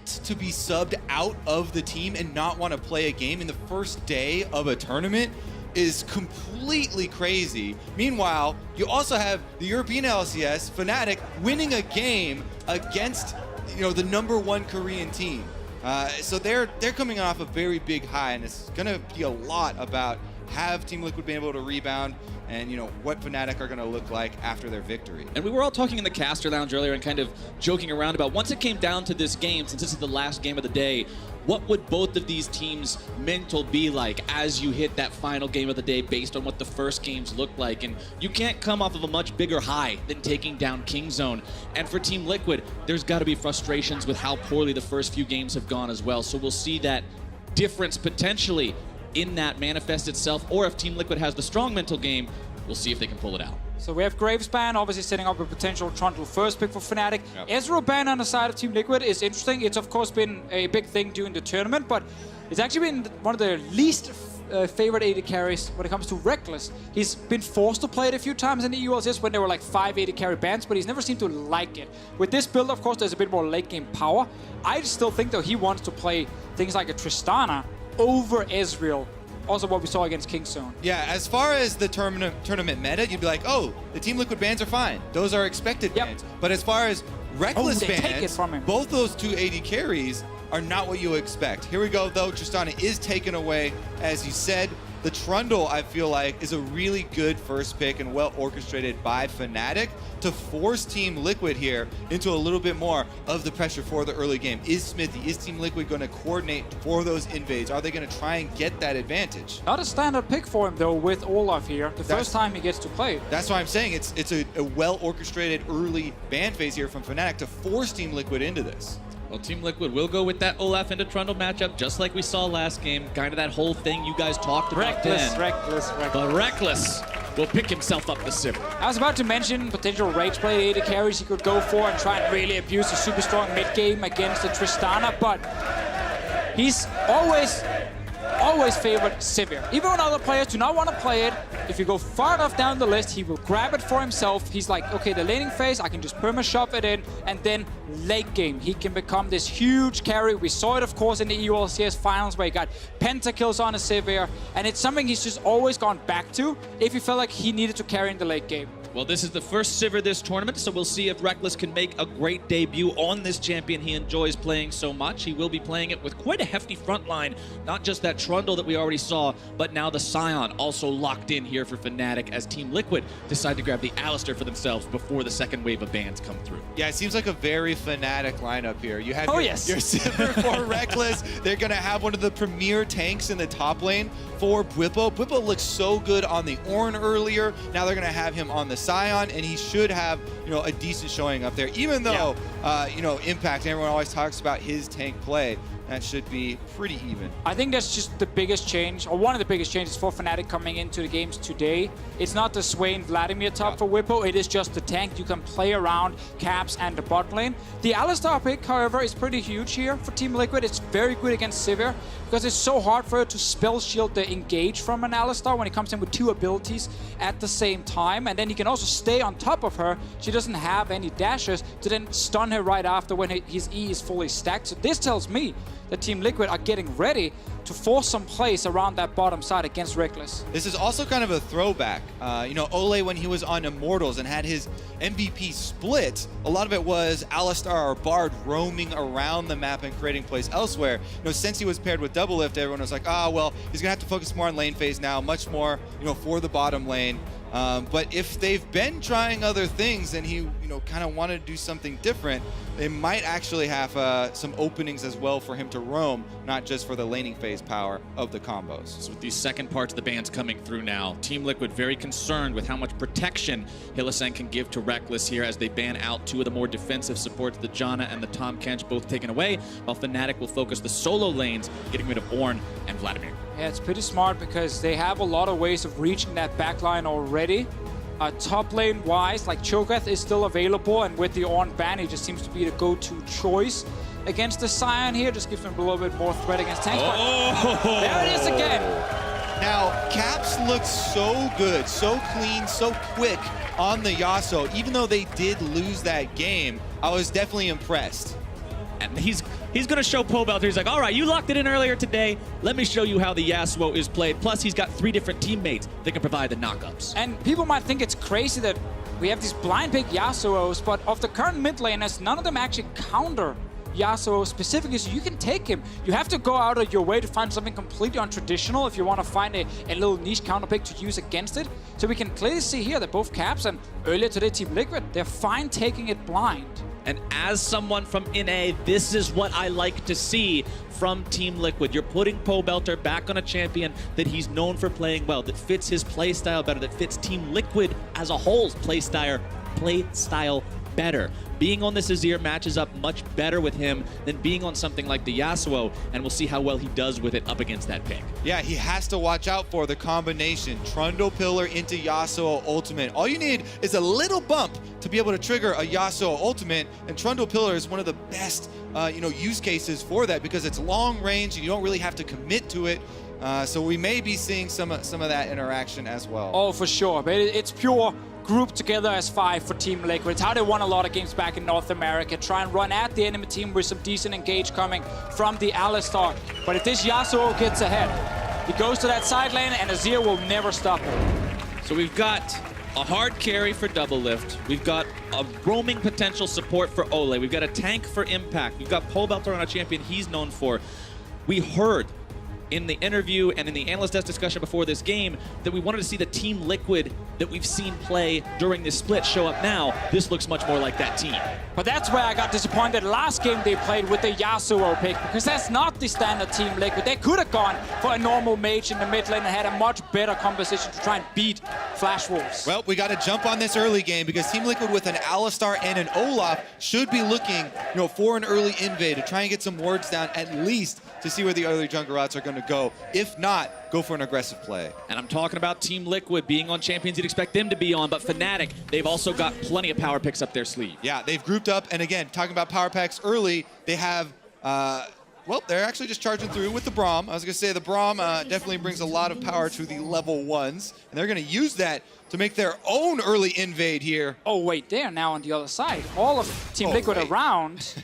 expect to be subbed out of the team and not want to play a game in the first day of a tournament is completely crazy. Meanwhile, you also have the European LCS, Fnatic, winning a game against the #1 Korean team. So they're coming off a very big high, and it's going to be a lot about have Team Liquid been able to rebound and what Fnatic are going to look like after their victory. And we were all talking in the caster lounge earlier and kind of joking around about once it came down to this game, since this is the last game of the day, what would both of these teams' mental be like as you hit that final game of the day based on what the first games looked like? And you can't come off of a much bigger high than taking down Kingzone. And for Team Liquid, there's got to be frustrations with how poorly the first few games have gone as well. So we'll see that difference potentially in that manifest itself, or if Team Liquid has the strong mental game, we'll see if they can pull it out. So we have Gravespan obviously setting up a potential Trundle first pick for Fnatic. Yep. Ezreal ban on the side of Team Liquid is interesting. It's of course been a big thing during the tournament, but it's actually been one of the least favorite AD carries when it comes to Reckless. He's been forced to play it a few times in the EULCS when there were like 5 AD carry bans, but he's never seemed to like it. With this build, of course, there's a bit more late game power. I still think though he wants to play things like a Tristana over Ezreal. Also what we saw against Kingzone. Yeah, as far as the tournament meta, you'd be like, oh, the Team Liquid bans are fine. Those are expected bans. But as far as Reckless they take it bans, from him. both those two AD carries are not what you expect. Here we go, though. Tristana is taken away, as you said. The Trundle, I feel like, is a really good first pick and well orchestrated by Fnatic to force Team Liquid here into a little bit more of the pressure for the early game. Is Smithy, is Team Liquid going to coordinate for those invades? Are they going to try and get that advantage? Not a standard pick for him though with Olaf here. The first time he gets to play. That's why I'm saying it's a well orchestrated early ban phase here from Fnatic to force Team Liquid into this. Well, Team Liquid will go with that Olaf into Trundle matchup, just like we saw last game. Kind of that whole thing you guys talked about then. Reckless. But Reckless will pick himself up the Sivir. I was about to mention potential rage play AD carries he could go for and try and really abuse the super strong mid game against the Tristana, but he's always favored Sivir. Even when other players do not want to play it, if you go far enough down the list, he will grab it for himself. He's like, okay, the laning phase, I can just perma-shove it in, and then late game, he can become this huge carry. We saw it, of course, in the EULCS finals where he got pentakills on a Sivir, and it's something he's just always gone back to if he felt like he needed to carry in the late game. Well, this is the first Sivir this tournament, so we'll see if Reckless can make a great debut on this champion he enjoys playing so much. He will be playing it with quite a hefty front line, not just that Trundle that we already saw, but now the Scion also locked in here for Fnatic as Team Liquid decide to grab the Alistar for themselves before the second wave of bans come through. Yeah, it seems like a very Fnatic lineup here. You have your yes. Sivir for Reckless. They're going to have one of the premier tanks in the top lane for Bwipo. Bwipo looks so good on the Ornn earlier. Now they're going to have him on the Scion, and he should have, a decent showing up there. Even though, Impact, everyone always talks about his tank play. That should be pretty even. I think that's just the biggest change, or one of the biggest changes for Fnatic coming into the games today. It's not the Swain Vladimir top for Bwipo, it is just the tank. You can play around Caps and the bot lane. The Alistar pick, however, is pretty huge here for Team Liquid. It's very good against Sivir, because it's so hard for her to spell shield the engage from an Alistar when he comes in with 2 abilities at the same time. And then he can also stay on top of her. She doesn't have any dashes to then stun her right after when his E is fully stacked. So this tells me that Team Liquid are getting ready to force some plays around that bottom side against Reckless. This is also kind of a throwback. Ole, when he was on Immortals and had his MVP split, a lot of it was Alistar or Bard roaming around the map and creating plays elsewhere. Since he was paired with Doublelift, everyone was like, well, he's going to have to focus more on lane phase now, much more, for the bottom lane. But if they've been trying other things and he, kind of wanted to do something different, they might actually have some openings as well for him to roam, not just for the laning phase power of the combos. So with these second parts of the bans coming through now, Team Liquid very concerned with how much protection Hylissang can give to Reckless here as they ban out 2 of the more defensive supports, the Janna and the Tahm Kench, both taken away, while Fnatic will focus the solo lanes, getting rid of Ornn and Vladimir. Yeah, it's pretty smart because they have a lot of ways of reaching that backline already. Top lane wise, like cho'gath is still available, and with the Ornn ban, he just seems to be the go-to choice against the Scion here. Just gives him a little bit more threat against tanks. Oh. There it is again. Now, Caps looks so good, so clean, so quick on the Yasuo. Even though they did lose that game, I was definitely impressed. And he's going to show Pobelter. He's like, all right, you locked it in earlier today. Let me show you how the Yasuo is played. Plus, he's got 3 different teammates that can provide the knockups. And people might think it's crazy that we have these blind pick Yasuos, but of the current mid laners, none of them actually counter Yasuo specifically, so you can take him. You have to go out of your way to find something completely untraditional if you want to find a little niche counter pick to use against it. So we can clearly see here that both Caps and earlier today Team Liquid, they're fine taking it blind. And as someone from NA, this is what I like to see from Team Liquid. You're putting Pobelter back on a champion that he's known for playing well, that fits his playstyle better, that fits Team Liquid as a whole's playstyle better. Being on this Azir matches up much better with him than being on something like the Yasuo, and we'll see how well he does with it up against that pick. Yeah, he has to watch out for the combination. Trundle Pillar into Yasuo ultimate. All you need is a little bump to be able to trigger a Yasuo ultimate, and Trundle Pillar is one of the best use cases for that because it's long range and you don't really have to commit to it. So we may be seeing some of that interaction as well. Oh, for sure. But it's pure grouped together as 5 for Team Liquid. It's how they won a lot of games back in North America. Try and run at the enemy team with some decent engage coming from the Alistar. But if this Yasuo gets ahead, he goes to that side lane and Azir will never stop him. So we've got a hard carry for Double Lift. We've got a roaming potential support for Ole. We've got a tank for Impact. We've got Pobelter on a champion he's known for. We heard in the interview and in the analyst desk discussion before this game that we wanted to see the Team Liquid that we've seen play during this split show up now. This looks much more like that team. But that's where I got disappointed last game they played with the Yasuo pick, because that's not the standard Team Liquid. They could have gone for a normal mage in the mid lane and had a much better composition to try and beat Flash Wolves. Well, we got to jump on this early game because Team Liquid with an Alistar and an Olaf should be looking for an early invade to try and get some wards down at least to see where the early Junkrat's are going to go. If not, go for an aggressive play. And I'm talking about Team Liquid being on champions you'd expect them to be on, but Fnatic, they've also got plenty of power picks up their sleeve. Yeah, they've grouped up, and again, talking about power packs early, they have, well, they're actually just charging through with the Braum. I was going to say the Braum definitely brings a lot of power to the level 1s, and they're going to use that to make their own early invade here. Oh, wait, they're now on the other side. All of Team Liquid around.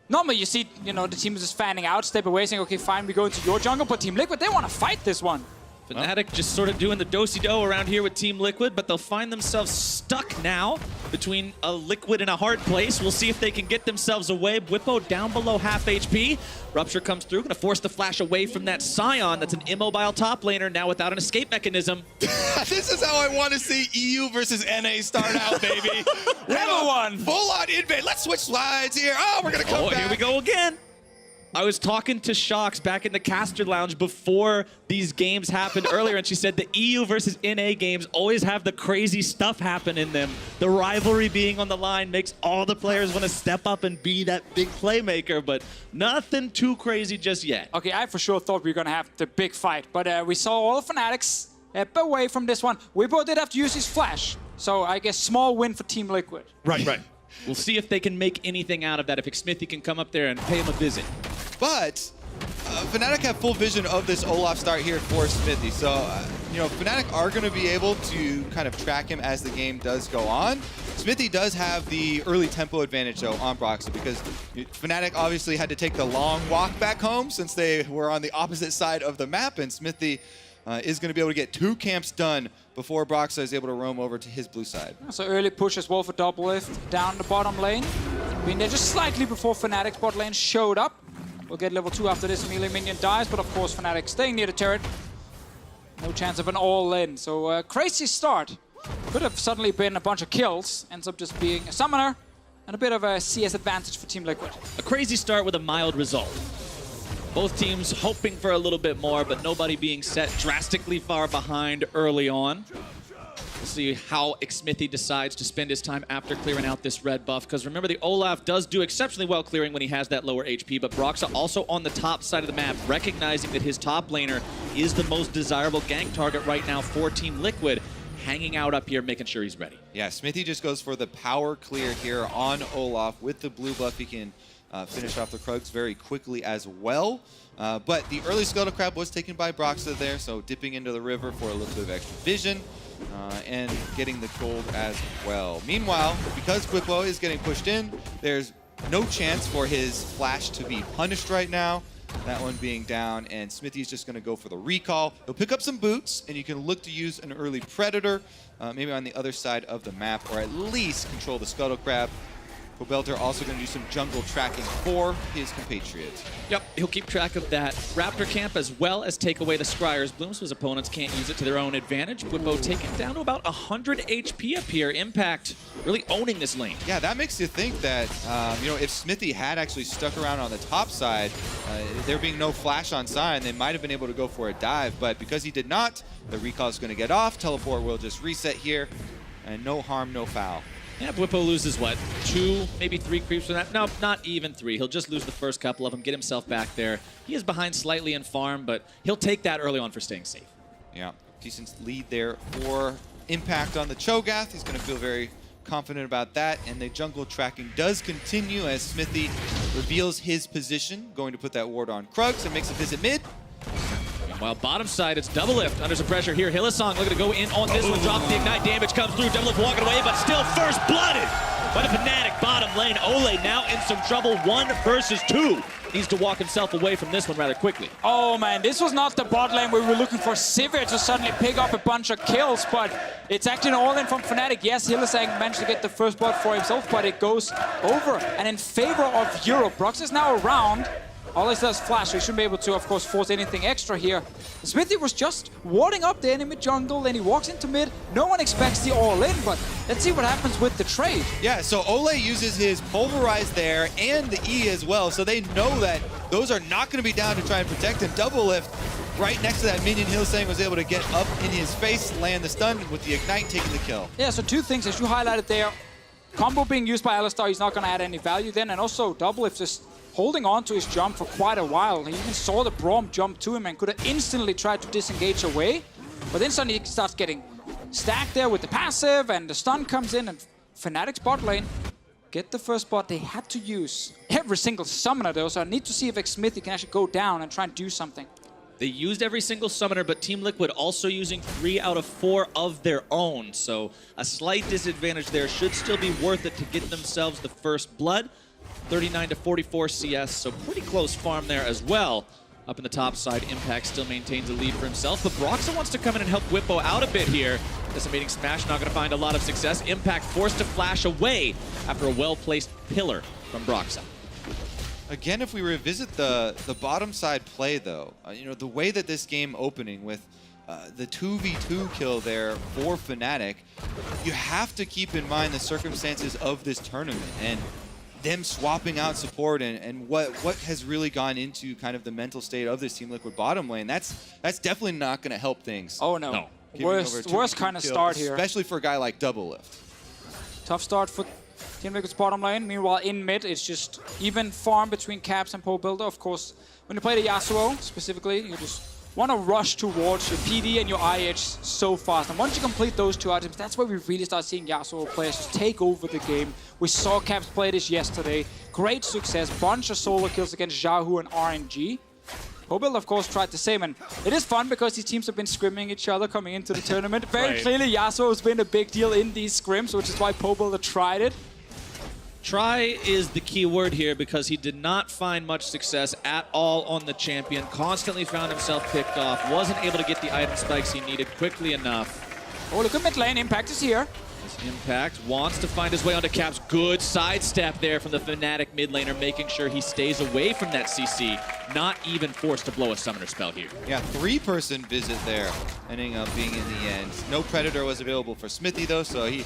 Normally you see, the team is just fanning out, step away, saying, okay, fine, we go into your jungle, but Team Liquid, they want to fight this one. Fnatic just sort of doing the do-si-do around here with Team Liquid, but they'll find themselves stuck now between a Liquid and a hard place. We'll see if they can get themselves away. Bwipo down below half HP. Rupture comes through, gonna force the flash away from that Scion. That's an immobile top laner now without an escape mechanism. This is how I want to see EU versus NA start out, baby. Level 1. Full-on invade. Let's switch slides here. Oh, we're gonna come back. Here we go again. I was talking to Shox back in the caster lounge before these games happened earlier, and she said the EU versus NA games always have the crazy stuff happen in them. The rivalry being on the line makes all the players want to step up and be that big playmaker, but nothing too crazy just yet. Okay, I for sure thought we were going to have the big fight, but we saw all the Fnatics away from this one. Bwipo did have to use his flash, so I guess small win for Team Liquid. Right. We'll see if they can make anything out of that, if Xmithy can come up there and pay him a visit. But Fnatic have full vision of this Olaf start here for Smithy. So, Fnatic are going to be able to kind of track him as the game does go on. Smithy does have the early tempo advantage, though, on Broxah, because Fnatic obviously had to take the long walk back home since they were on the opposite side of the map, and Smithy is going to be able to get 2 camps done before Broxah is able to roam over to his blue side. So early push as well for Double Lift down the bottom lane. Being there just slightly before Fnatic's bot lane showed up. We'll get level 2 after this melee minion dies, but of course Fnatic staying near the turret. No chance of an all-in, so crazy start. Could have suddenly been a bunch of kills, ends up just being a summoner, and a bit of a CS advantage for Team Liquid. A crazy start with a mild result. Both teams hoping for a little bit more, but nobody being set drastically far behind early on. We'll see how Xmithy decides to spend his time after clearing out this red buff, because remember, the Olaf does do exceptionally well clearing when he has that lower HP, but Broxah also on the top side of the map, recognizing that his top laner is the most desirable gank target right now for Team Liquid, hanging out up here, making sure he's ready. Yeah, Smithy just goes for the power clear here on Olaf. With the blue buff, he can finish off the Krugs very quickly as well. But the early Scuttle Crab was taken by Broxah there, so dipping into the river for a little bit of extra vision. And getting the gold as well. Meanwhile, because Bwipo is getting pushed in, there's no chance for his flash to be punished right now. That one being down, and Smithy's just going to go for the recall. He'll pick up some boots, and you can look to use an early predator, maybe on the other side of the map, or at least control the scuttle crab. Pobelter also going to do some jungle tracking for his compatriots. Yep, he'll keep track of that Raptor camp as well as take away the Scryer's Bloom so his opponents can't use it to their own advantage. Bwipo taken down to about 100 HP up here. Impact really owning this lane. Yeah, that makes you think that, you know, if Smithy had actually stuck around on the top side, there being no flash on sign, they might have been able to go for a dive, but because he did not, the recall is going to get off. Teleport will just reset here, and no harm, no foul. Yeah, Bwipo loses, what, 2, maybe 3 creeps from that? No, not even 3. He'll just lose the first couple of them, get himself back there. He is behind slightly in farm, but he'll take that early on for staying safe. Yeah, decent lead there for Impact on the cho'gath. He's going to feel very confident about that, and the jungle tracking does continue as Smithy reveals his position, going to put that ward on Krugs and makes a visit mid. While bottom side, it's double lift under some pressure here. Hylissang looking to go in on this one, drop the ignite damage, comes through, double lift walking away, but still first blooded by the Fnatic bottom lane. Ole now in some trouble, 1 versus 2. Needs to walk himself away from this one rather quickly. Oh man, this was not the bot lane where we were looking for Sivir to suddenly pick up a bunch of kills, but it's actually an all-in from Fnatic. Yes, Hylissang managed to get the first blood for himself, but it goes over and in favor of Europe. Brox is now around. All he does flash, so he shouldn't be able to, of course, force anything extra here. Smithy was just warding up the enemy jungle, then he walks into mid. No one expects the all-in, but let's see what happens with the trade. Yeah, so Ole uses his Pulverize there and the E as well, so they know that those are not going to be down to try and protect him. Double lift right next to that minion. Hylissang was able to get up in his face, land the stun with the ignite, taking the kill. Yeah, so 2 things, as you highlighted there. Combo being used by Alistar, he's not going to add any value then, and also double lift just holding on to his jump for quite a while. He even saw the Braum jump to him and could have instantly tried to disengage away. But then suddenly he starts getting stacked there with the passive, and the stun comes in, and Fnatic's bot lane get the first bot. They had to use every single summoner though, so I need to see if Smithy can actually go down and try and do something. They used every single summoner, but Team Liquid also using 3 out of 4 of their own. So a slight disadvantage there. Should still be worth it to get themselves the first blood. 39 to 44 CS, so pretty close farm there as well. Up in the top side, Impact still maintains a lead for himself, but Broxa wants to come in and help Bwipo out a bit here. Decimating Smash not going to find a lot of success. Impact forced to flash away after a well-placed pillar from Broxa. Again, if we revisit the bottom side play, though, you know, the way that this game opening with the 2v2 kill there for Fnatic, you have to keep in mind the circumstances of this tournament and them swapping out support and what has really gone into kind of the mental state of this Team Liquid bottom lane. That's definitely not going to help things. Oh no. Worst kind of start here. Especially for a guy like Double Lift. Tough start for Team Liquid's bottom lane. Meanwhile, in mid, it's just even farm between Caps and Pobelter. Of course, when you play the Yasuo, specifically, you just want to rush towards your PD and your IH so fast. And once you complete those 2 items, that's where we really start seeing Yasuo players just take over the game. We saw Caps play this yesterday. Great success. Bunch of solo kills against Yahoo and RNG. Pobelter, of course, tried the same, and it is fun because these teams have been scrimming each other coming into the tournament. Very clearly, Yasuo has been a big deal in these scrims, which is why Pobelter tried it. Try is the key word here because he did not find much success at all on the champion. Constantly found himself picked off. Wasn't able to get the item spikes he needed quickly enough. Oh, look at mid lane. Impact is here. Impact wants to find his way onto Caps. Good sidestep there from the Fnatic mid laner, making sure he stays away from that CC. Not even forced to blow a summoner spell here. Yeah, 3-person visit there, ending up being in the end. No Predator was available for Smithy though, so he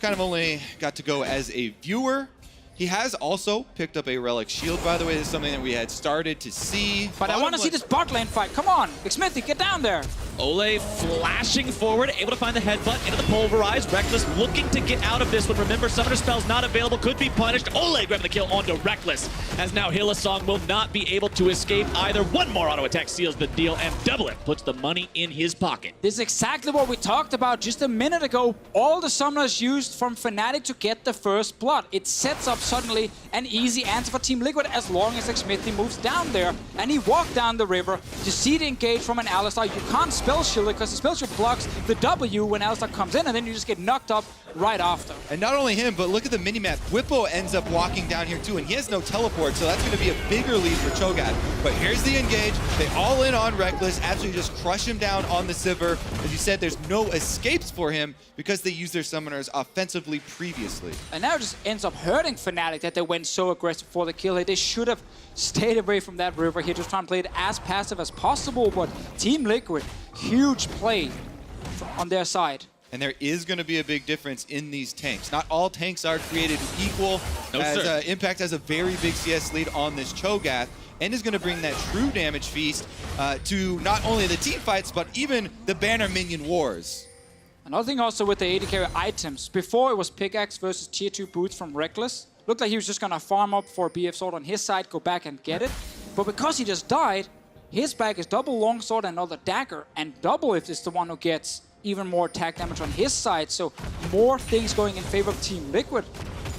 kind of only got to go as a viewer. He has also picked up a Relic Shield, by the way. This is something that we had started to see. But I want to see this bot lane fight. Come on, Smithy, get down there. Ole flashing forward, able to find the headbutt into the Pulverize. Reckless looking to get out of this one. Remember, Summoner Spell's not available, could be punished. Ole grabbing the kill onto Reckless, as now Hylissang will not be able to escape either. One more auto attack seals the deal, and Double It puts the money in his pocket. This is exactly what we talked about just a minute ago. All the summoners used from Fnatic to get the first blood. It sets up suddenly an easy answer for Team Liquid as long as Smithy moves down there. And he walked down the river to see the engage from an Alistar. You can't spell shield because the spell shield blocks the W when Alistar comes in, and then you just get knocked up right after. And not only him, but look at the minimap. Whippo ends up walking down here too, and he has no teleport, so that's going to be a bigger lead for cho'gath. But here's the engage. They all in on Reckless, absolutely just crush him down on the Sivir. As you said, there's no escapes for him because they used their summoners offensively previously. And now it just ends up hurting Fnatic that they went so aggressive for the kill here. They should have stayed away from that river here, just trying to play it as passive as possible. But Team Liquid, huge play on their side. And there is going to be a big difference in these tanks. Not all tanks are created equal. Impact has a very big CS lead on this cho'gath, and is going to bring that true damage feast to not only the team fights, but even the banner minion wars. Another thing also with the AD carry items, before it was pickaxe versus tier 2 boots from Reckless. Looked like he was just going to farm up for a BF sword on his side, go back and get it. But because he just died, his bag is double longsword and another dagger, and double if it's the one who gets even more attack damage on his side. So more things going in favor of Team Liquid.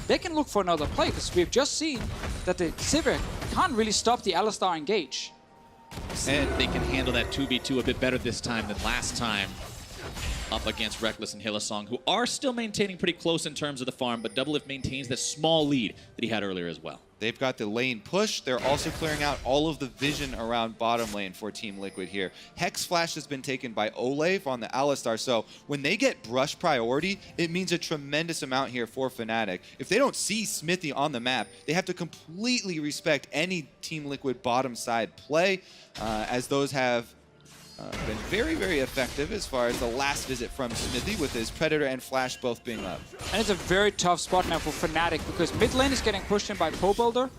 They can look for another play, because we've just seen that the Sivir can't really stop the Alistar engage. And they can handle that 2v2 a bit better this time than last time up against Reckless and Hylissang, who are still maintaining pretty close in terms of the farm, but Doublelift maintains that small lead that he had earlier as well. They've got the lane push. They're also clearing out all of the vision around bottom lane for Team Liquid here. Hex Flash has been taken by Olave on the Alistar, so when they get brush priority, it means a tremendous amount here for Fnatic. If they don't see Smithy on the map, they have to completely respect any Team Liquid bottom side play, as those have been very, very effective as far as the last visit from Smithy, with his Predator and Flash both being up. And it's a very tough spot now for Fnatic, because mid lane is getting pushed in by PoBuilder.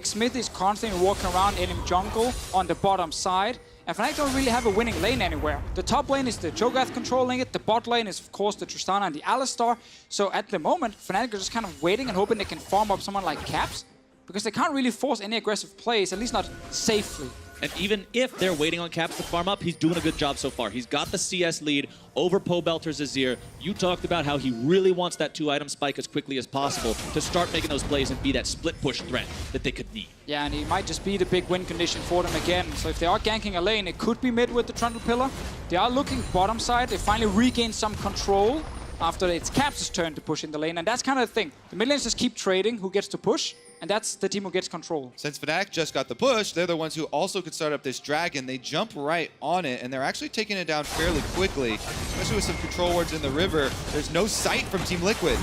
Smithy is constantly walking around in jungle on the bottom side, and Fnatic don't really have a winning lane anywhere. The top lane is the cho'gath controlling it, the bot lane is of course the Tristana and the Alistar. So at the moment, Fnatic are just kind of waiting and hoping they can farm up someone like Caps, because they can't really force any aggressive plays, at least not safely. And even if they're waiting on Caps to farm up, he's doing a good job so far. He's got the CS lead over PoBelter's Azir. You talked about how he really wants that 2-item spike as quickly as possible to start making those plays and be that split push threat that they could need. Yeah, and he might just be the big win condition for them again. So if they are ganking a lane, it could be mid with the Trundle Pillar. They are looking bottom side. They finally regain some control after it's Caps' turn to push in the lane. And that's kind of the thing. The mid lanes just keep trading who gets to push, and that's the team who gets control. Since Fnatic just got the push, they're the ones who also could start up this dragon. They jump right on it, and they're actually taking it down fairly quickly, especially with some control wards in the river. There's no sight from Team Liquid.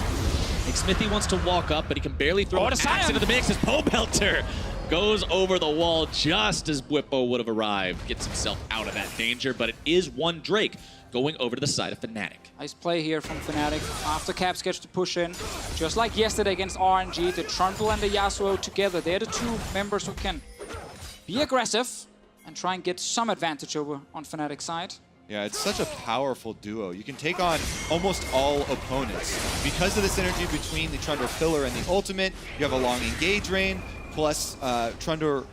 Smithy wants to walk up, but he can barely throw an axe into the mix as PoBelter goes over the wall just as Whippo would have arrived. Gets himself out of that danger, but it is one Drake going over to the side of Fnatic. Nice play here from Fnatic. After Caps gets to push in, just like yesterday against RNG, the Trundle and the Yasuo together, they're the two members who can be aggressive and try and get some advantage over on Fnatic's side. Yeah, it's such a powerful duo. You can take on almost all opponents. Because of the synergy between the Trundle Pillar and the ultimate, you have a long engage range, plus Trundle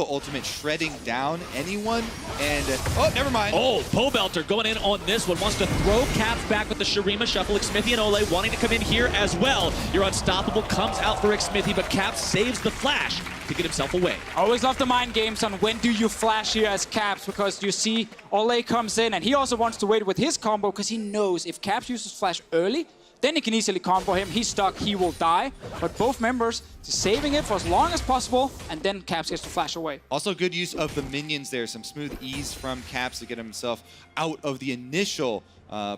ultimate shredding down anyone, and oh, never mind. Oh, PoBelter going in on this one, wants to throw Caps back with the Shurima Shuffle. Smithy and Ole wanting to come in here as well. Your Unstoppable comes out for Smithy, but Caps saves the flash to get himself away. I always love the mind games on when do you flash here as Caps, because you see Ole comes in, and he also wants to wait with his combo, because he knows if Caps uses flash early, then he can easily combo him. He's stuck, he will die. But both members saving it for as long as possible, and then Caps gets to flash away. Also good use of the minions there. Some smooth ease from Caps to get himself out of the initial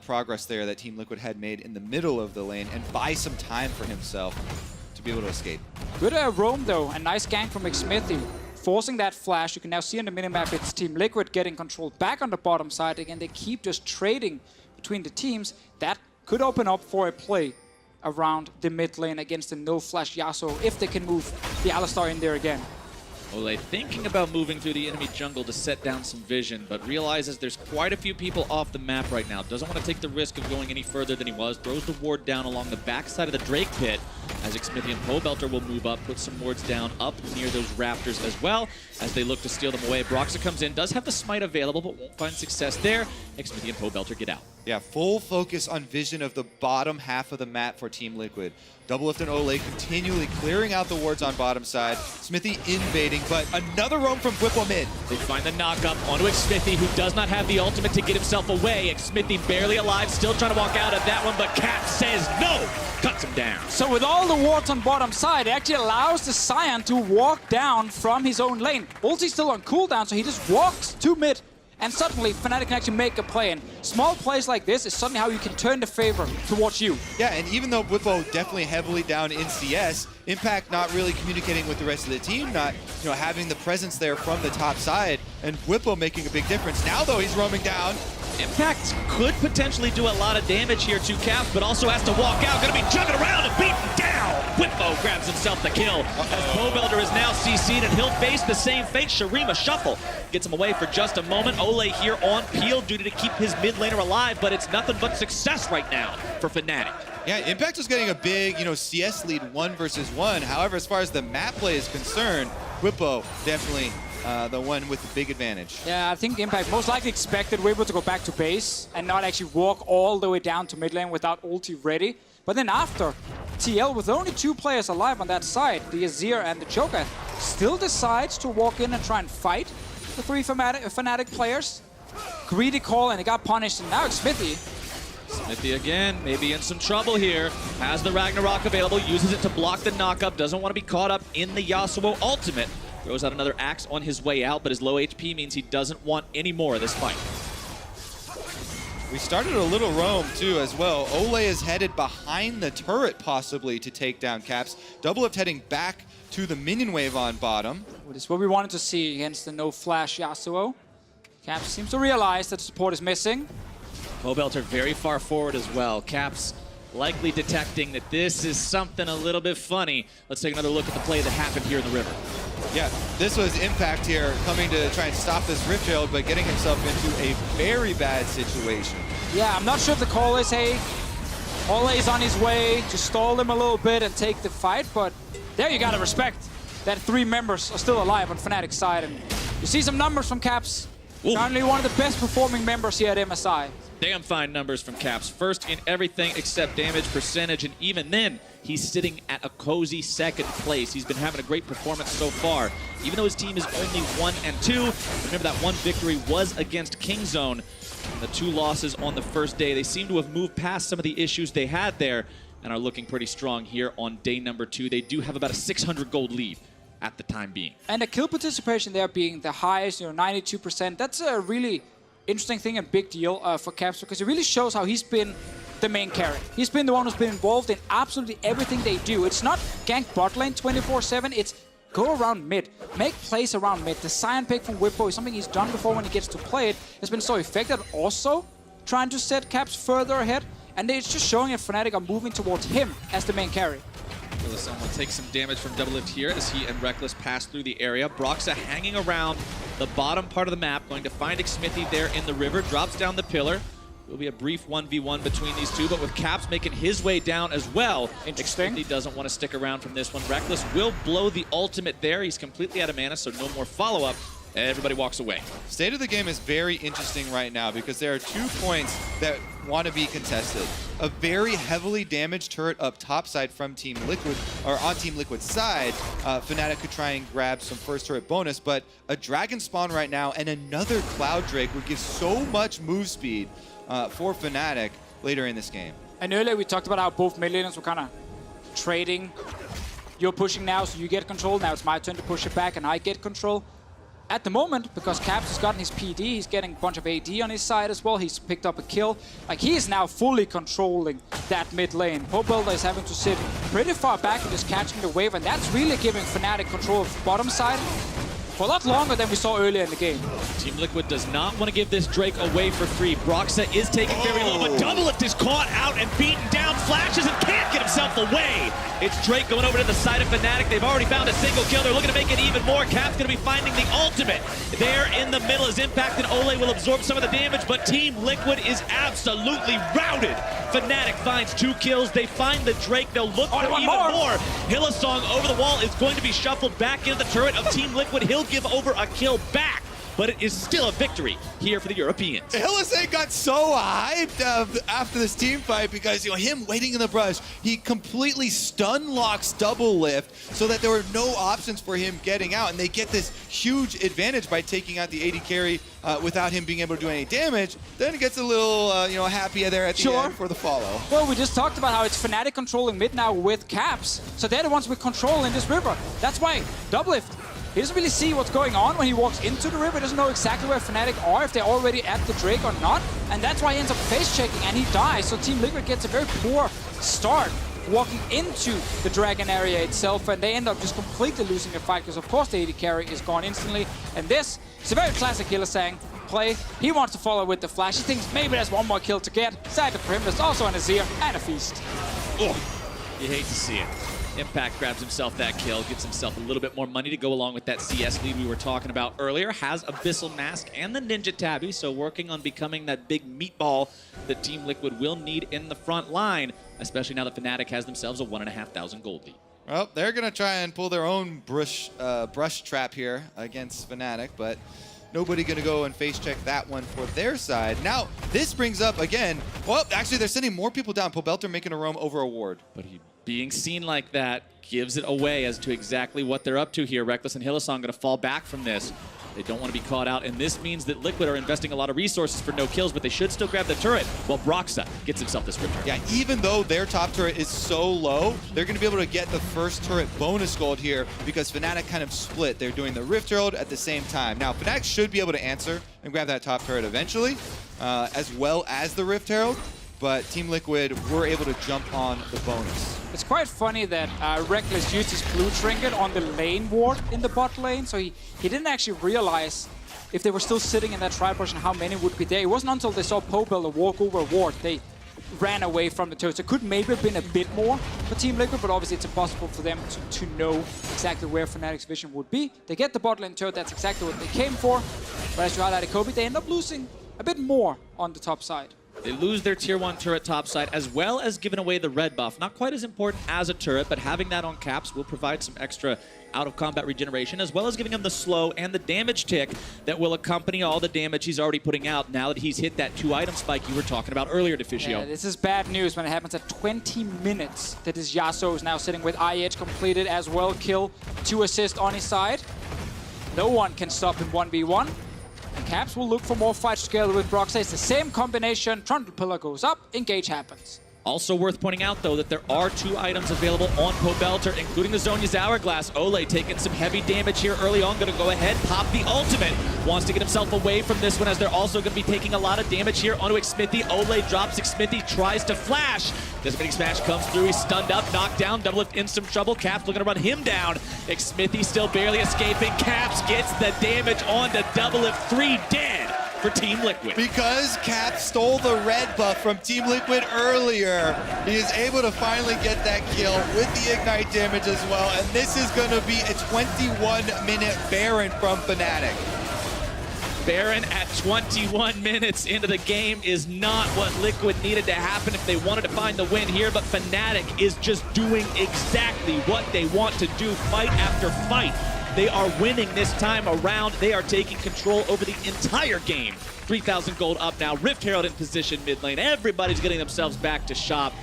progress there that Team Liquid had made in the middle of the lane, and buy some time for himself to be able to escape. Good roam though, and nice gank from Smithy. Forcing that flash. You can now see on the minimap it's Team Liquid getting control back on the bottom side. Again, they keep just trading between the teams. That could open up for a play around the mid lane against the no-flash Yasuo if they can move the Alistar in there again. Ole thinking about moving through the enemy jungle to set down some vision, but realizes there's quite a few people off the map right now. Doesn't want to take the risk of going any further than he was. Throws the ward down along the backside of the Drake pit as Smithy and PoBelter will move up, put some wards down up near those rafters as well as they look to steal them away. Broxah comes in, does have the smite available, but won't find success there. Smithy and PoBelter get out. Yeah, full focus on vision of the bottom half of the map for Team Liquid. Doublelift and Ole continually clearing out the wards on bottom side. Smithy invading, but another roam from Whipple mid. They find the knock-up onto Smithy, who does not have the ultimate to get himself away. Smithy barely alive, still trying to walk out of that one, but Cap says no! Cuts him down. So with all the wards on bottom side, it actually allows the Cyan to walk down from his own lane. Ulti's still on cooldown, so he just walks to mid. And suddenly, Fnatic can actually make a play. And small plays like this is suddenly how you can turn the favor towards you. Yeah, and even though Whippo definitely heavily down in CS, Impact not really communicating with the rest of the team, not having the presence there from the top side, and Whippo making a big difference. Now, though, he's roaming down. Impact could potentially do a lot of damage here to Cap, but also has to walk out. Gonna be jumping around and beaten down. Whippo grabs himself the kill. As Bowbelder is now CC'd, and he'll face the same fate. Shurima Shuffle gets him away for just a moment. Ole here on Peel, duty to keep his mid laner alive, but it's nothing but success right now for Fnatic. Yeah, Impact was getting a big, CS lead 1 versus 1. However, as far as the map play is concerned, Whippo definitely the one with the big advantage. Yeah, I think Impact most likely expected Whippo to go back to base and not actually walk all the way down to mid lane without ulti ready. But then after, TL, with only 2 players alive on that side, the Azir and the cho'gath, still decides to walk in and try and fight the 3 Fnatic players. Greedy call, and it got punished, and now it's Smithy. Smithy again, maybe in some trouble here. Has the Ragnarok available, uses it to block the knock-up, doesn't want to be caught up in the Yasuo ultimate. Throws out another axe on his way out, but his low HP means he doesn't want any more of this fight. We started a little roam, too, as well. Ole is headed behind the turret, possibly, to take down Caps. Doublelift heading back to the minion wave on bottom. Which is what we wanted to see against the no-flash Yasuo. Caps seems to realize that support is missing. Bowbelter very far forward as well. Caps likely detecting that this is something a little bit funny. Let's take another look at the play that happened here in the river. Yeah, this was Impact here coming to try and stop this Rift Herald, but getting himself into a very bad situation. Yeah, I'm not sure if the call is, hey, Ole is on his way to stall them a little bit and take the fight, but there you gotta respect that 3 members are still alive on Fnatic's side, and you see some numbers from Caps. Ooh. Currently one of the best performing members here at MSI. Damn fine numbers from Caps. First in everything except damage percentage, and even then, he's sitting at a cozy 2nd place. He's been having a great performance so far. Even though his team is only 1 and 2, remember that 1 victory was against Kingzone. The 2 losses on the first day, they seem to have moved past some of the issues they had there and are looking pretty strong here on day number 2. They do have about a 600 gold lead at the time being. And the kill participation there being the highest, 92%, that's a really interesting thing and big deal for Caps, because it really shows how he's been the main carry. He's been the one who's been involved in absolutely everything they do. It's not gank bot lane 24/7, it's go around mid, make plays around mid. The Cyan pick from Whippo is something he's done before when he gets to play it. It's been so effective, also trying to set Caps further ahead, and it's just showing that Fnatic are moving towards him as the main carry. Someone takes some damage from Doublelift here as he and Reckless pass through the area. Broxa hanging around the bottom part of the map, going to find Smithy there in the river, drops down the pillar. Will be a brief 1v1 between these two, but with Caps making his way down as well. Interesting. Smithy doesn't want to stick around from this one. Reckless will blow the ultimate there. He's completely out of mana, so no more follow-up. Everybody walks away. State of the game is very interesting right now because there are 2 points that want to be contested. A very heavily damaged turret up top side from Team Liquid, or on Team Liquid's side. Fnatic could try and grab some first turret bonus, but a dragon spawn right now and another Cloud Drake would give so much move speed for Fnatic later in this game. And earlier we talked about how both mid laners were kind of trading. You're pushing now, so you get control. Now it's my turn to push it back, and I get control. At the moment, because Caps has gotten his PD, he's getting a bunch of AD on his side as well. He's picked up a kill. Like, he is now fully controlling that mid lane. Bowbelder is having to sit pretty far back and just catching the wave, and that's really giving Fnatic control of the bottom side for a lot longer than we saw earlier in the game. Team Liquid does not want to give this Drake away for free. Broxa is taking very low, but Doublelift is caught out and beaten down, flashes and can't get himself away. It's Drake going over to the side of Fnatic. They've already found a single kill. They're looking to make it even more. Cap's going to be finding the ultimate there in the middle as Impact and Ole will absorb some of the damage, but Team Liquid is absolutely routed. Fnatic finds 2 kills. They find the Drake. They'll look for even more. Hillsong over the wall is going to be shuffled back into the turret of Team Liquid. He'll give over a kill back but it is still a victory here for the Europeans. Hylissang got so hyped after this team fight because, him waiting in the brush, he completely stun locks double lift so that there were no options for him getting out, and they get this huge advantage by taking out the AD carry without him being able to do any damage. Then it gets a little, happy there at the end for the follow. Well, we just talked about how it's Fnatic controlling mid now with caps, so they're the ones with control in this river. That's why double lift. He doesn't really see what's going on when he walks into the river. He doesn't know exactly where Fnatic are, if they're already at the Drake or not. And that's why he ends up face checking and he dies. So Team Liquid gets a very poor start walking into the Dragon area itself. And they end up just completely losing the fight because, of course, the AD carry is gone instantly. And this is a very classic Hylissang play. He wants to follow with the flash. He thinks maybe there's one more kill to get. Sadly for him, there's also an Azir and a Feast. Oh, you hate to see it. Impact grabs himself that kill, gets himself a little bit more money to go along with that CS lead we were talking about earlier. Has Abyssal Mask and the Ninja Tabby, so working on becoming that big meatball that Team Liquid will need in the front line, especially now that Fnatic has themselves a 1,500 gold lead. Well, they're going to try and pull their own brush trap here against Fnatic, but nobody going to go and face check that one for their side. Now, this brings up again, well, actually, they're sending more people down. Pobelter making a roam over a ward. But he being seen like that gives it away as to exactly what they're up to here. Rekkles and Hylissang going to fall back from this. They don't want to be caught out, and this means that Liquid are investing a lot of resources for no kills, but they should still grab the turret while Broxah gets himself this rip turret. Yeah, even though their top turret is so low, they're going to be able to get the first turret bonus gold here because Fnatic kind of split. They're doing the Rift Herald at the same time. Now, Fnatic should be able to answer and grab that top turret eventually, as well as the Rift Herald, but Team Liquid were able to jump on the bonus. It's quite funny that Rekkles used his blue trinket on the lane ward in the bot lane, so he didn't actually realize if they were still sitting in that trial push and how many would be there. It wasn't until they saw Pobelter walk over a ward they ran away from the turret. So it could maybe have been a bit more for Team Liquid, but obviously it's impossible for them to know exactly where Fnatic's vision would be. They get the bot lane turret, that's exactly what they came for, but as you highlighted, Kobe, they end up losing a bit more on the top side. They lose their tier 1 turret topside, as well as giving away the red buff. Not quite as important as a turret, but having that on caps will provide some extra out-of-combat regeneration, as well as giving him the slow and the damage tick that will accompany all the damage he's already putting out now that he's hit that 2-item spike you were talking about earlier, Deficio. Yeah, this is bad news when it happens at 20 minutes that this Yasuo is now sitting with IH completed as well, kill, 2 assists on his side. No one can stop him 1v1. Caps will look for more fights together with Broxah. It's the same combination. Trundle Pillar goes up, engage happens. Also worth pointing out, though, that there are 2 items available on Pobelter, including the Zhonya's Hourglass. Ole taking some heavy damage here early on. Going to go ahead, pop the ultimate. Wants to get himself away from this one as they're also going to be taking a lot of damage here onto Xmithie. Ole drops Xmithie, tries to flash. Devastating Smash comes through. He's stunned up, knocked down. Double lift in some trouble. Caps looking to run him down. Xmithie still barely escaping. Caps gets the damage onto double lift. 3 dead for Team Liquid. Because Cap stole the red buff from Team Liquid earlier, he is able to finally get that kill with the ignite damage as well, and this is going to be a 21-minute Baron from Fnatic. Baron at 21 minutes into the game is not what Liquid needed to happen if they wanted to find the win here, but Fnatic is just doing exactly what they want to do, fight after fight. They are winning this time around. They are taking control over the entire game. 3,000 gold up now. Rift Herald in position mid lane. Everybody's getting themselves back to shop.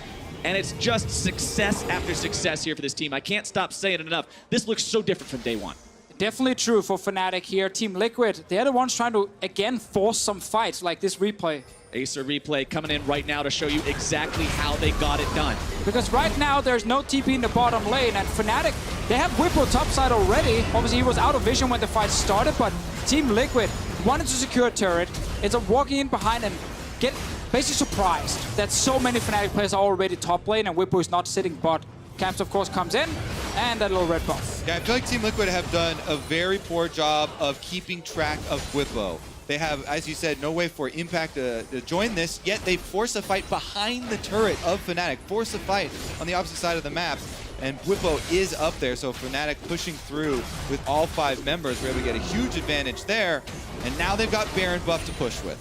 And it's just success after success here for this team. I can't stop saying it enough. This looks so different from day one. Definitely true for Fnatic here. Team Liquid, they're the ones trying to, again, force some fights like this replay. Acer replay coming in right now to show you exactly how they got it done. Because right now, there's no TP in the bottom lane, and Fnatic, they have Whippo topside already. Obviously, he was out of vision when the fight started, but Team Liquid wanted to secure a turret. It's a walking in behind and get basically surprised that so many Fnatic players are already top lane, and Whippo is not sitting bot. Caps, of course, comes in, and that little red buff. Yeah, I feel like Team Liquid have done a very poor job of keeping track of Whippo. They have, as you said, no way for Impact to join this, yet they force a fight behind the turret of Fnatic, force a fight on the opposite side of the map, and Whippo is up there, so Fnatic pushing through with all 5 members. We're able to get a huge advantage there, and now they've got Baron buff to push with.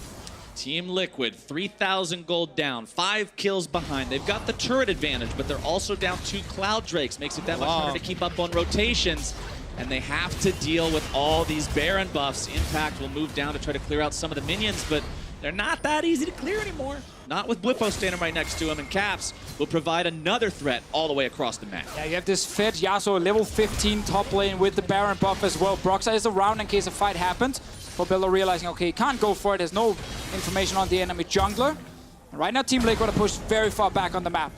Team Liquid, 3,000 gold down, 5 kills behind. They've got the turret advantage, but they're also down 2 Cloud Drakes. Makes it that much harder to keep up on rotations. and they have to deal with all these Baron buffs. Impact will move down to try to clear out some of the minions, but they're not that easy to clear anymore. Not with Whippo standing right next to him, and Caps will provide another threat all the way across the map. Yeah, you have this Fed Yasuo level 15 top lane with the Baron buff as well. Broxah is around in case a fight happens. Fobello realizing, okay, he can't go for it. There's no information on the enemy jungler. And right now, Team Liquid are pushed very far back on the map.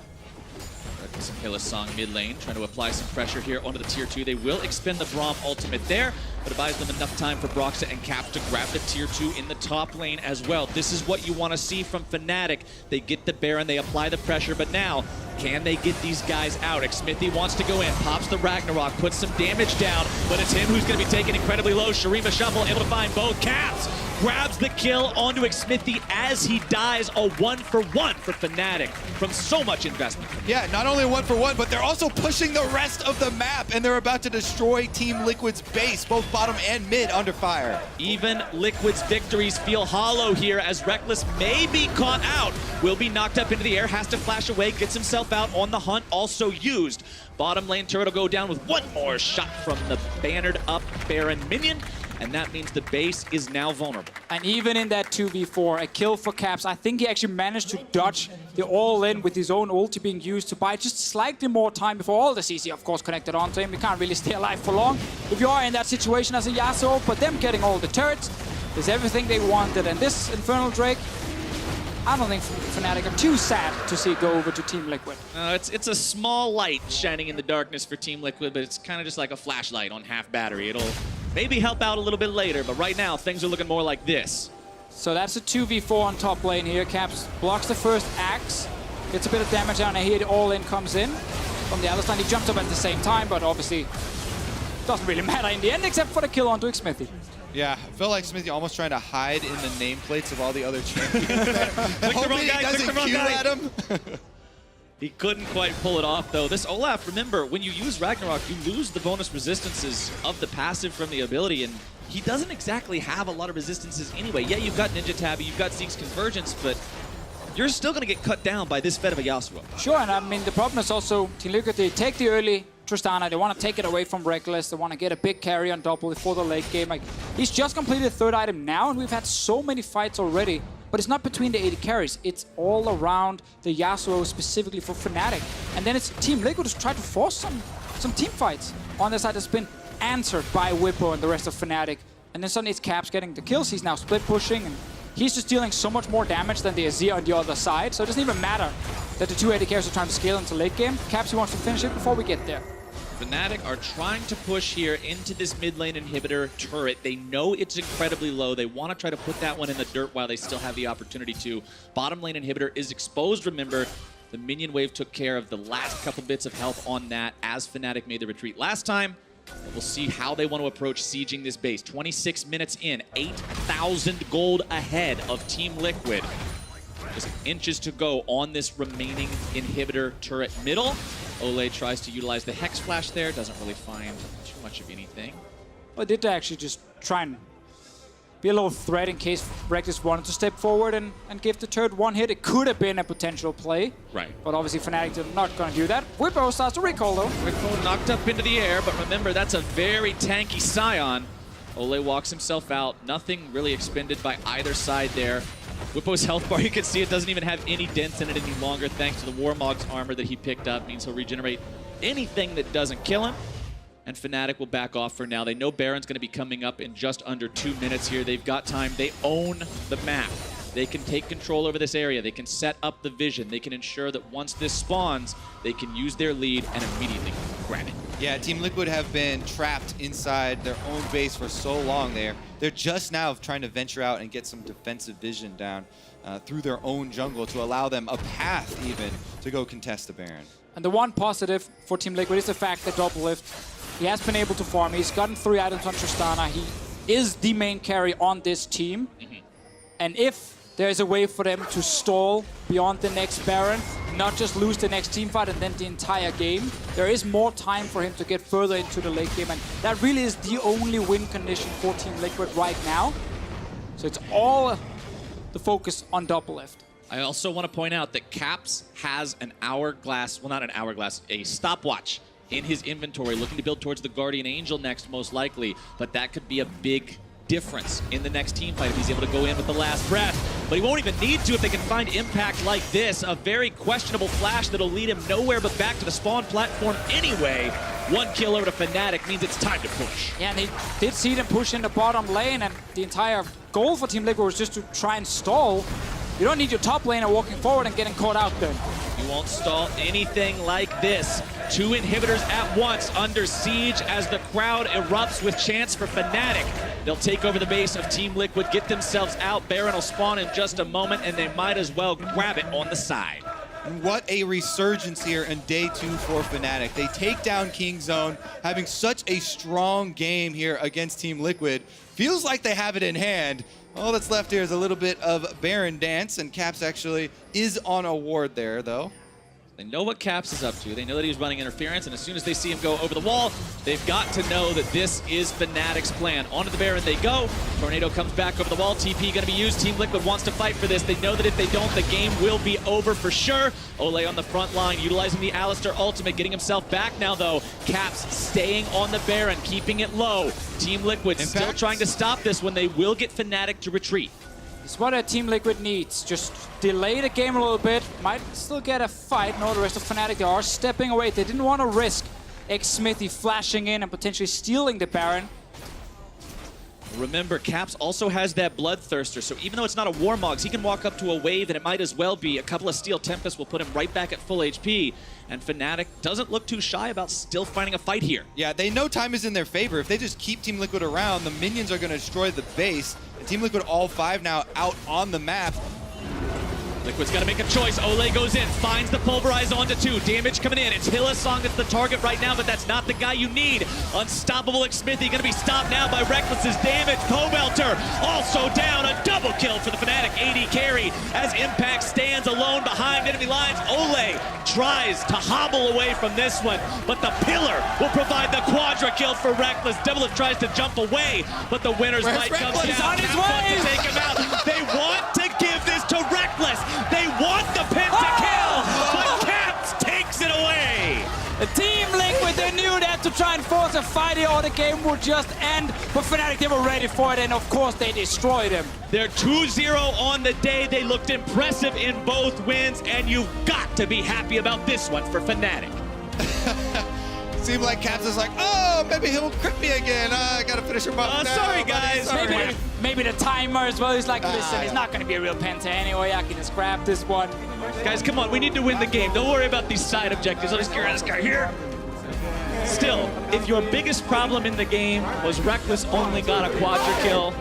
Some Hillsong mid lane, trying to apply some pressure here onto the tier 2. They will expend the Braum ultimate there, but it buys them enough time for Broxah and Caps to grab the tier 2 in the top lane as well. This is what you want to see from Fnatic. They get the Baron, they apply the pressure, but now, can they get these guys out? Xmithie wants to go in, pops the Ragnarok, puts some damage down, but it's him who's going to be taken incredibly low. Shurima Shuffle able to find both. Caps grabs the kill onto Xmithie as he dies. A 1-for-1 for Fnatic from so much investment. Yeah, not only 1-for-1, but they're also pushing the rest of the map, and they're about to destroy Team Liquid's base, both bottom and mid under fire. Even Liquid's victories feel hollow here as Rekkles may be caught out. Will be knocked up into the air, has to flash away, gets himself out on the hunt, also used. Bottom lane turret will go down with one more shot from the bannered up Baron minion, and that means the base is now vulnerable. And even in that 2v4, a kill for Caps, I think he actually managed to dodge the all-in with his own ulti being used to buy just slightly more time before all the CC, of course, connected onto him. He can't really stay alive for long if you are in that situation as a Yasuo, but them getting all the turrets is everything they wanted. And this Infernal Drake, I don't think Fnatic are too sad to see it go over to Team Liquid. It's a small light shining in the darkness for Team Liquid, but it's kind of just like a flashlight on half battery. It'll maybe help out a little bit later, but right now things are looking more like this. So that's a 2v4 on top lane here. Caps blocks the first axe, gets a bit of damage down, and here the all-in comes in. From the other side, he jumps up at the same time, but obviously doesn't really matter in the end, except for the kill onto Xmithie. Yeah, I feel like Xmithie almost trying to hide in the nameplates of all the other champions. Hoping he doesn't cue at him. He couldn't quite pull it off, though. This Olaf, remember, when you use Ragnarok, you lose the bonus resistances of the passive from the ability, and he doesn't exactly have a lot of resistances anyway. Yeah, you've got Ninja Tabby, you've got Zeke's Convergence, but you're still going to get cut down by this Fed of a Yasuo. Sure, and I mean, the problem is also, Team Liquid, they take the early Tristana, they want to take it away from Rekkles, they want to get a big carry on double for the late game. Like, he's just completed the third item now, and we've had so many fights already. But it's not between the 80 carries, it's all around the Yasuo specifically for Fnatic. And then it's Team Liquid who's tried to force some team fights on their side that's been answered by Whippo and the rest of Fnatic. And then suddenly it's Caps getting the kills, he's now split pushing, and he's just dealing so much more damage than the Azir on the other side. So it doesn't even matter that the two 80 carries are trying to scale into late game. Caps, he wants to finish it before we get there. Fnatic are trying to push here into this mid lane inhibitor turret. They know it's incredibly low. They want to try to put that one in the dirt while they still have the opportunity to. Bottom lane inhibitor is exposed, remember. The minion wave took care of the last couple bits of health on that as Fnatic made the retreat last time. We'll see how they want to approach sieging this base. 26 minutes in, 8,000 gold ahead of Team Liquid. Just inches to go on this remaining inhibitor turret middle. Ole tries to utilize the Hex Flash there, doesn't really find too much of anything. Well, did actually just try and be a little threat in case Rekkles wanted to step forward and give the turret one hit. It could have been a potential play. Right. But obviously Fnatic are not going to do that. Whippo starts to recall though. Whippo knocked up into the air, but remember, that's a very tanky Scion. Ole walks himself out. Nothing really expended by either side there. Whippo's health bar, you can see it doesn't even have any dents in it any longer thanks to the Warmog's armor that he picked up. Means he'll regenerate anything that doesn't kill him. And Fnatic will back off for now. They know Baron's going to be coming up in just under 2 minutes here. They've got time. They own the map. They can take control over this area. They can set up the vision. They can ensure that once this spawns, they can use their lead and immediately grab it. Yeah, Team Liquid have been trapped inside their own base for so long there. They're just now trying to venture out and get some defensive vision down through their own jungle to allow them a path even to go contest the Baron. And the one positive for Team Liquid is the fact that Doublelift, he has been able to farm. He's gotten 3 items on Tristana. He is the main carry on this team. And if there's a way for them to stall beyond the next Baron, not just lose the next team fight and then the entire game, there is more time for him to get further into the late game. And that really is the only win condition for Team Liquid right now. So it's all the focus on Doublelift. I also want to point out that Caps has an hourglass, well, not an hourglass, a stopwatch in his inventory, looking to build towards the Guardian Angel next, most likely. But that could be a big difference in the next team fight if he's able to go in with the last breath. But he won't even need to if they can find impact like this. A very questionable flash that'll lead him nowhere but back to the spawn platform anyway. 1 kill over to Fnatic means it's time to push. Yeah, and they did see them push in the bottom lane, and the entire goal for Team Liquid was just to try and stall. You don't need your top laner walking forward and getting caught out there. You won't stall anything like this. 2 inhibitors at once under siege as the crowd erupts with chants for Fnatic. They'll take over the base of Team Liquid, get themselves out. Baron will spawn in just a moment, and they might as well grab it on the side. What a resurgence here in day 2 for Fnatic. They take down King Zone, having such a strong game here against Team Liquid. Feels like they have it in hand. All that's left here is a little bit of Baron dance, and Caps actually is on a ward there, though. They know what Caps is up to. They know that he's running interference, and as soon as they see him go over the wall, they've got to know that this is Fnatic's plan. Onto the Baron they go. Tornado comes back over the wall. TP going to be used. Team Liquid wants to fight for this. They know that if they don't, the game will be over for sure. Ole on the front line, utilizing the Alistar ultimate, getting himself back now, though. Caps staying on the Baron, keeping it low. Team Liquid still trying to stop this when they will get Fnatic to retreat. It's what a Team Liquid needs. Just delay the game a little bit. Might still get a fight. No, the rest of Fnatic, they are stepping away. They didn't want to risk Smithy flashing in and potentially stealing the Baron. Remember, Caps also has that Bloodthirster, so even though it's not a Warmogs, he can walk up to a wave and it might as well be. A couple of Steel Tempests will put him right back at full HP, and Fnatic doesn't look too shy about still finding a fight here. Yeah, they know time is in their favor. If they just keep Team Liquid around, the minions are going to destroy the base. And Team Liquid, all 5 now out on the map. Liquid's got to make a choice. Ole goes in, finds the Pulverize onto 2. Damage coming in. It's Hillsong that's the target right now, but that's not the guy you need. Unstoppable Smithy going to be stopped now by Reckless's damage. Pobelter also down. A double kill for the Fnatic AD carry as Impact stands alone behind enemy lines. Ole tries to hobble away from this one, but the Pillar will provide the quadra kill for Reckless. Doublelift tries to jump away, but the winner's might come down. He's on his way. To take him out. They want to give this to Reckless. They want the pentakill, but Caps takes it away. The Team Liquid, they knew that to try and force a fight here or the game would just end. But Fnatic, they were ready for it, and of course they destroyed him. They're 2-0 on the day. They looked impressive in both wins, and you've got to be happy about this one for Fnatic. Seemed like Caps is like, oh, maybe he'll crit me again. I gotta finish him up. No, sorry, buddy, guys. sorry. Maybe the timer as well. He's like, listen, it's not going to be a real penta anyway. I can just grab this one. Guys, come on. We need to win the game. Don't worry about these side objectives. I'll just get this guy here. Still, if your biggest problem in the game was Reckless only got a quadra kill,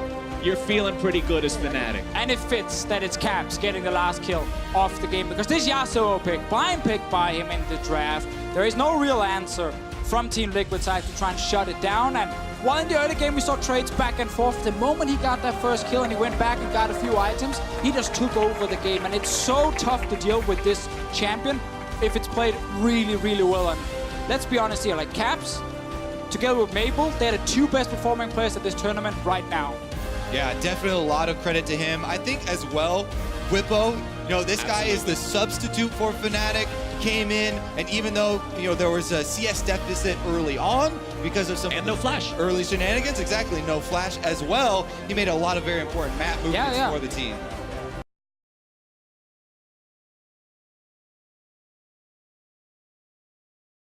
you're feeling pretty good as Fnatic. And it fits that it's Caps getting the last kill off the game, because this Yasuo pick, blind pick by him in the draft, there is no real answer from Team Liquid side to try and shut it down. And while in the early game we saw trades back and forth, the moment he got that first kill and he went back and got a few items, he just took over the game. And it's so tough to deal with this champion if it's played really, really well. And let's be honest here, like Caps, together with Mabel, they're the 2 best performing players at this tournament right now. Yeah, definitely a lot of credit to him. I think as well, Whippo, this guy is the substitute for Fnatic. Came in, and even though there was a CS deficit early on because of some no flash early shenanigans, exactly, no flash as well, he made a lot of very important map movements for the team.